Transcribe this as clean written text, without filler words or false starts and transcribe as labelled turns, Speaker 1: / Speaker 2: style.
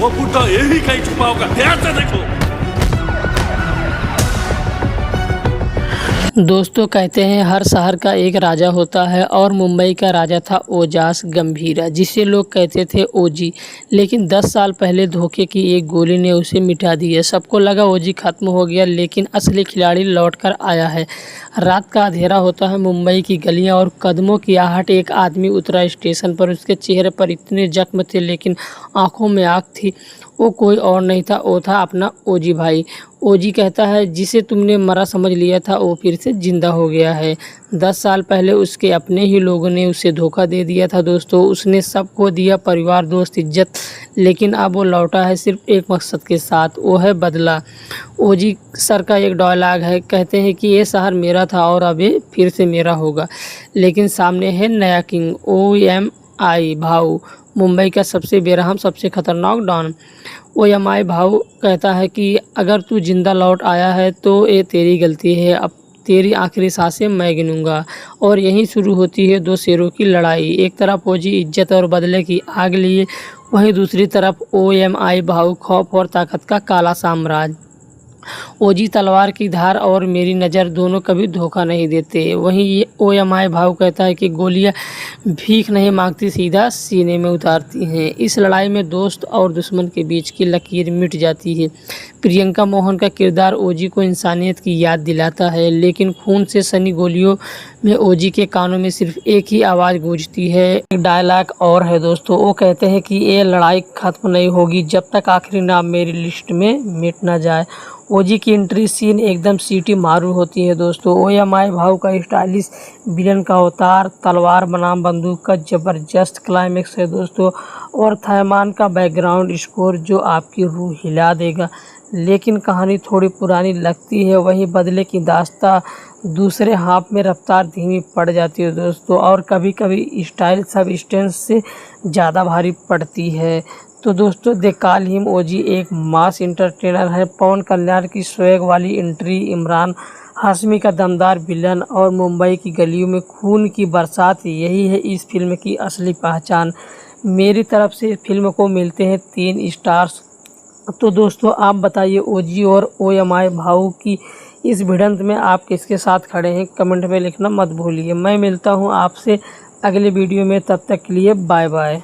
Speaker 1: वो बुड्ढा यही कहीं छुपा होगा, ध्यान से देखो।
Speaker 2: दोस्तों कहते हैं हर शहर का एक राजा होता है और मुंबई का राजा था ओजास गंभीरा, जिसे लोग कहते थे ओजी। लेकिन 10 साल पहले धोखे की एक गोली ने उसे मिटा दिया। सबको लगा ओजी खत्म हो गया, लेकिन असली खिलाड़ी लौटकर आया है। रात का अंधेरा होता है, मुंबई की गलियां और कदमों की आहट। एक आदमी उतरा स्टेशन पर। उसके चेहरे पर इतने जख्म थे, लेकिन आंखों में आग थी। वो कोई और नहीं था, वो था अपना ओजी भाई। ओजी कहता है जिसे तुमने मरा समझ लिया था, वो फिर से जिंदा हो गया है। 10 साल पहले उसके अपने ही लोगों ने उसे धोखा दे दिया था दोस्तों। उसने सबको दिया, परिवार, दोस्त, इज्जत, लेकिन अब वो लौटा है सिर्फ एक मकसद के साथ, वो है बदला। ओजी सर का एक डायलॉग है, कहते हैं कि ये शहर मेरा था और अब ये फिर से मेरा होगा। लेकिन सामने है नया किंग, OMI भाऊ, मुंबई का सबसे बेरहम, सबसे खतरनाक डॉन। OMI भाऊ कहता है कि अगर तू जिंदा लौट आया है तो ये तेरी गलती है। अब तेरी आखिरी सांसें मैं गिनूंगा। और यहीं शुरू होती है दो शेरों की लड़ाई। एक तरफ ओजी इज्जत और बदले की आग लिए, वहीं दूसरी तरफ OMI भाऊ खौफ और ताकत का काला साम्राज्य। ओजी तलवार की धार और मेरी नज़र दोनों कभी धोखा नहीं देते। वहीं ये OMI भाव कहता है कि गोलियां भीख नहीं मांगती, सीधा सीने में उतारती हैं। इस लड़ाई में दोस्त और दुश्मन के बीच की लकीर मिट जाती है। प्रियंका मोहन का किरदार ओजी को इंसानियत की याद दिलाता है, लेकिन खून से सनी गोलियों में ओजी के कानों में सिर्फ एक ही आवाज़ गूंजती है। एक डायलॉग और है दोस्तों, वो कहते हैं कि ये लड़ाई खत्म नहीं होगी जब तक आखिरी नाम मेरी लिस्ट में मिट ना जाए। ओजी की एंट्री सीन एकदम सीटी मारू होती है दोस्तों। OMI भाव का स्टाइलिश विलन का अवतार, तलवार बनाम बंदूक का जबरदस्त क्लाइमेक्स है दोस्तों, और थैमान का बैकग्राउंड स्कोर जो आपकी रूह हिला देगा। लेकिन कहानी थोड़ी पुरानी लगती है। वहीं बदले की दास्तां दूसरे हाफ में रफ्तार धीमी पड़ जाती है दोस्तों, और कभी कभी स्टाइल सब स्टेंस से ज़्यादा भारी पड़ती है। तो दोस्तों दे कॉल हिम ओजी एक मास इंटरटेनर है। पवन कल्याण की स्वैग वाली एंट्री, इमरान हाशमी का दमदार विलन और मुंबई की गलियों में खून की बरसात, यही है इस फिल्म की असली पहचान। मेरी तरफ से फिल्म को मिलते हैं 3 स्टार्स। तो दोस्तों आप बताइए, ओजी और OMI भाऊ की इस भिड़ंत में आप किसके साथ खड़े हैं, कमेंट में लिखना मत भूलिए। मैं मिलता हूं आपसे अगले वीडियो में, तब तक के लिए बाय बाय।